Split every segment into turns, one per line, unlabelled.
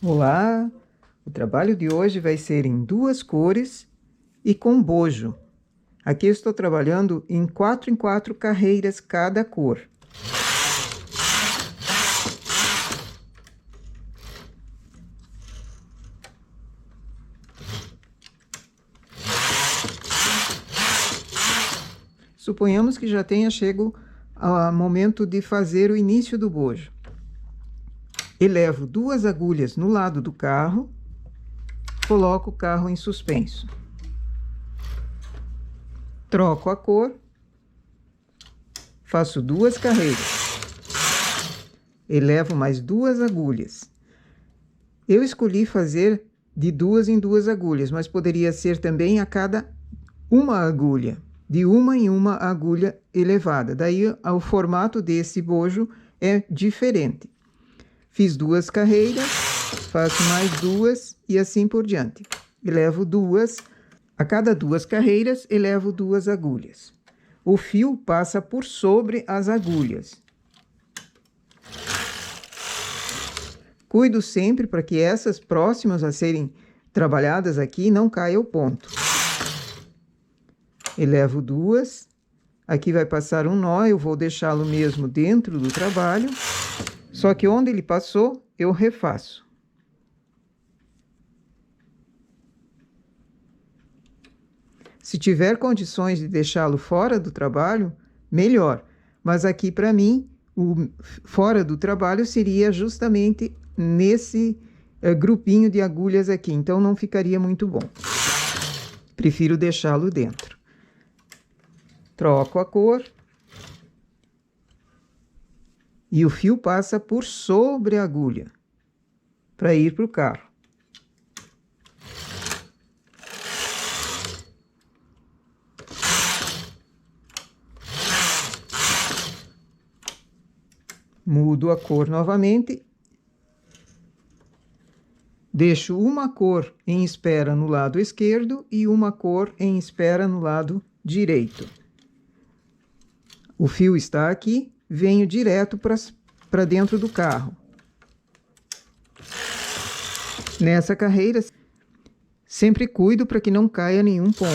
Olá! O trabalho de hoje vai ser em duas cores e com bojo. Aqui eu estou trabalhando em 4 carreiras cada cor. Suponhamos que já tenha chego ao momento de fazer o início do bojo. Elevo 2 agulhas no lado do carro, coloco o carro em suspenso. Troco a cor, faço 2 carreiras, elevo mais 2 agulhas. Eu escolhi fazer de 2 em 2 agulhas, mas poderia ser também a cada uma agulha, de uma em uma agulha elevada. Daí o formato desse bojo é diferente. Fiz 2 carreiras, faço mais 2 e assim por diante. Elevo 2, a cada 2 carreiras, elevo 2 agulhas. O fio passa por sobre as agulhas. Cuido sempre para que essas próximas a serem trabalhadas aqui não caia o ponto. Elevo 2, aqui vai passar um nó, eu vou deixá-lo mesmo dentro do trabalho. Só que onde ele passou, eu refaço. Se tiver condições de deixá-lo fora do trabalho, melhor. Mas aqui, para mim, o fora do trabalho seria justamente nesse grupinho de agulhas aqui. Então, não ficaria muito bom. Prefiro deixá-lo dentro. Troco a cor. E o fio passa por sobre a agulha, para ir para o carro. Mudo a cor novamente. Deixo uma cor em espera no lado esquerdo e uma cor em espera no lado direito. O fio está aqui. Venho direto para dentro do carro. Nessa carreira, sempre cuido para que não caia nenhum ponto.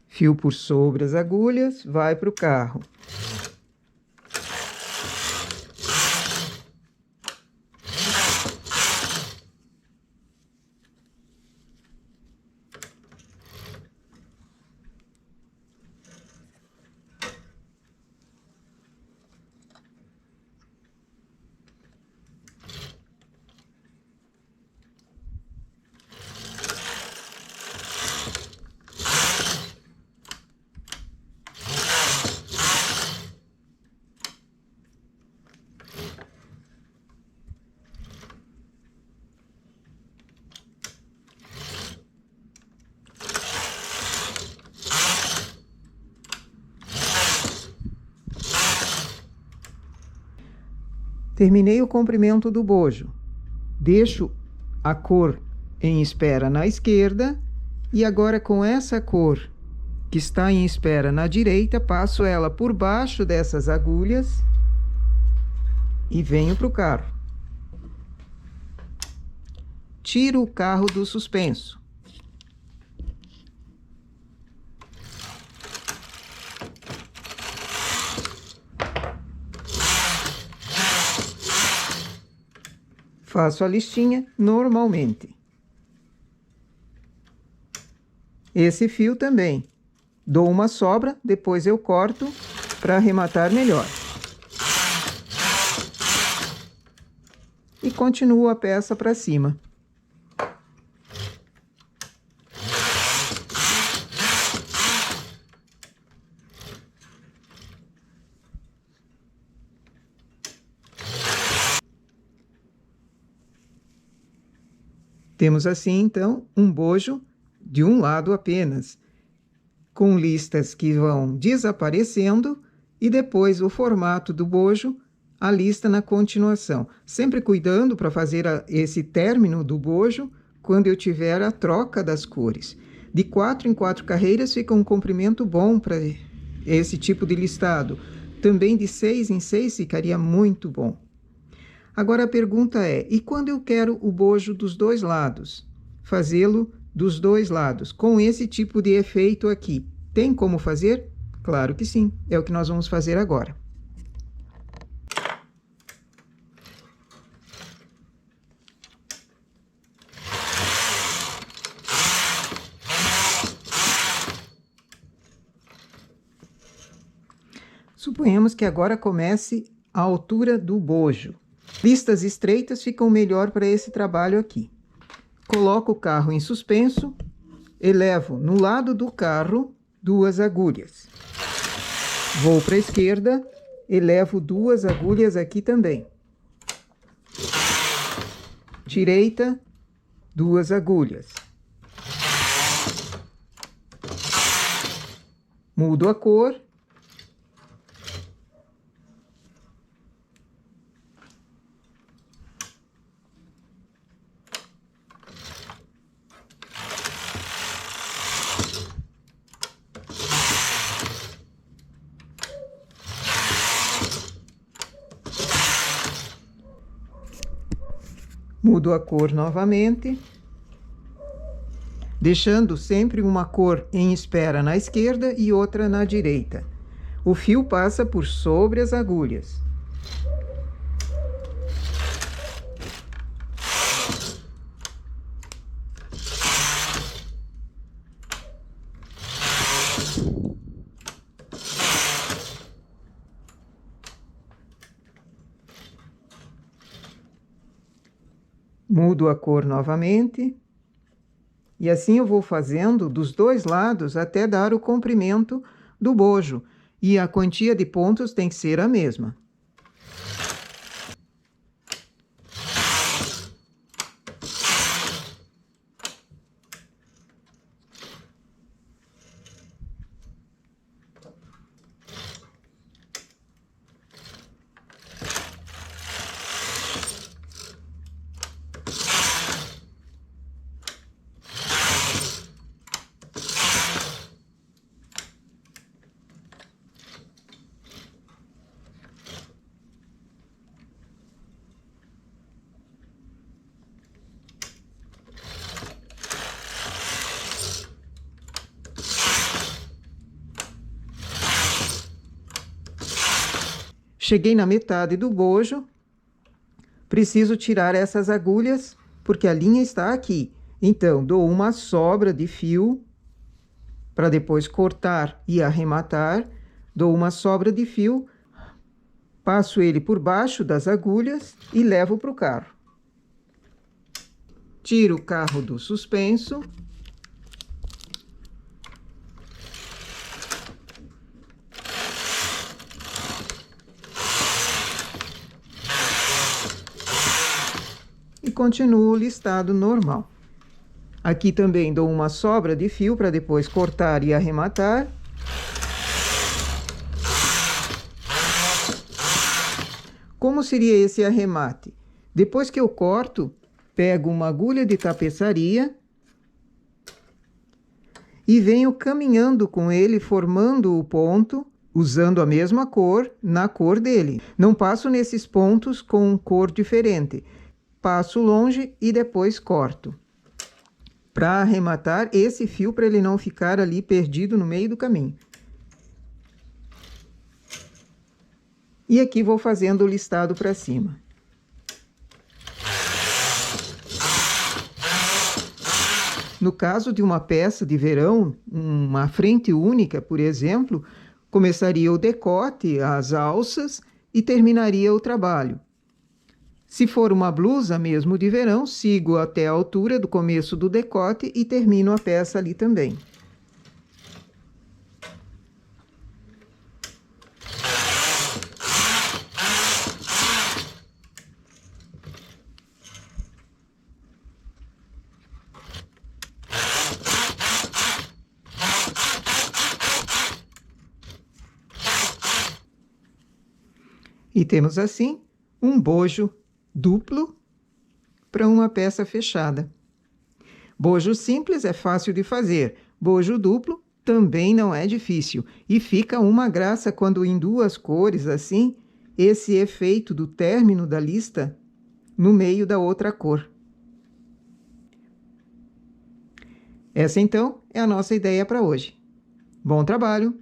Fio por sobre as agulhas, vai para o carro. Terminei o comprimento do bojo. Deixo a cor em espera na esquerda e agora com essa cor que está em espera na direita, passo ela por baixo dessas agulhas e venho para o carro. Tiro o carro do suspenso. Faço a listinha normalmente. Esse fio também. Dou uma sobra, depois eu corto para arrematar melhor. E continuo a peça para cima. Temos assim, então, um bojo de um lado apenas, com listas que vão desaparecendo e depois o formato do bojo, a lista na continuação. Sempre cuidando para fazer esse término do bojo quando eu tiver a troca das cores. De 4 em 4 carreiras fica um comprimento bom para esse tipo de listado. Também de 6 em 6 ficaria muito bom. Agora a pergunta é, e quando eu quero o bojo dos dois lados? Fazê-lo dos dois lados, com esse tipo de efeito aqui. Tem como fazer? Claro que sim, é o que nós vamos fazer agora. Suponhamos que agora comece a altura do bojo. Listas estreitas ficam melhor para esse trabalho aqui. Coloco o carro em suspenso, elevo no lado do carro 2 agulhas. Vou para a esquerda, elevo 2 agulhas aqui também. Direita, 2 agulhas. Mudo a cor. Mudo a cor novamente, deixando sempre uma cor em espera na esquerda e outra na direita. O fio passa por sobre as agulhas. Mudo a cor novamente. E assim eu vou fazendo dos dois lados até dar o comprimento do bojo. E a quantia de pontos tem que ser a mesma. Cheguei na metade do bojo, preciso tirar essas agulhas, porque a linha está aqui. Então, dou uma sobra de fio, para depois cortar e arrematar. Dou uma sobra de fio, passo ele por baixo das agulhas e levo para o carro. Tiro o carro do suspenso. E continuo o listado normal. Aqui também dou uma sobra de fio para depois cortar e arrematar. Como seria esse arremate? Depois que eu corto, pego uma agulha de tapeçaria e venho caminhando com ele, formando o ponto, usando a mesma cor, na cor dele. Não passo nesses pontos com cor diferente. Passo longe e depois corto. Para arrematar esse fio, para ele não ficar ali perdido no meio do caminho. E aqui vou fazendo o listado para cima. No caso de uma peça de verão, uma frente única, por exemplo, começaria o decote, as alças e terminaria o trabalho. Se for uma blusa mesmo de verão, sigo até a altura do começo do decote e termino a peça ali também. E temos assim um bojo duplo para uma peça fechada. Bojo simples é fácil de fazer, Bojo duplo também não é difícil. E fica uma graça quando em duas cores assim, esse efeito do término da lista no meio da outra cor. Essa então é a nossa ideia para hoje. Bom trabalho!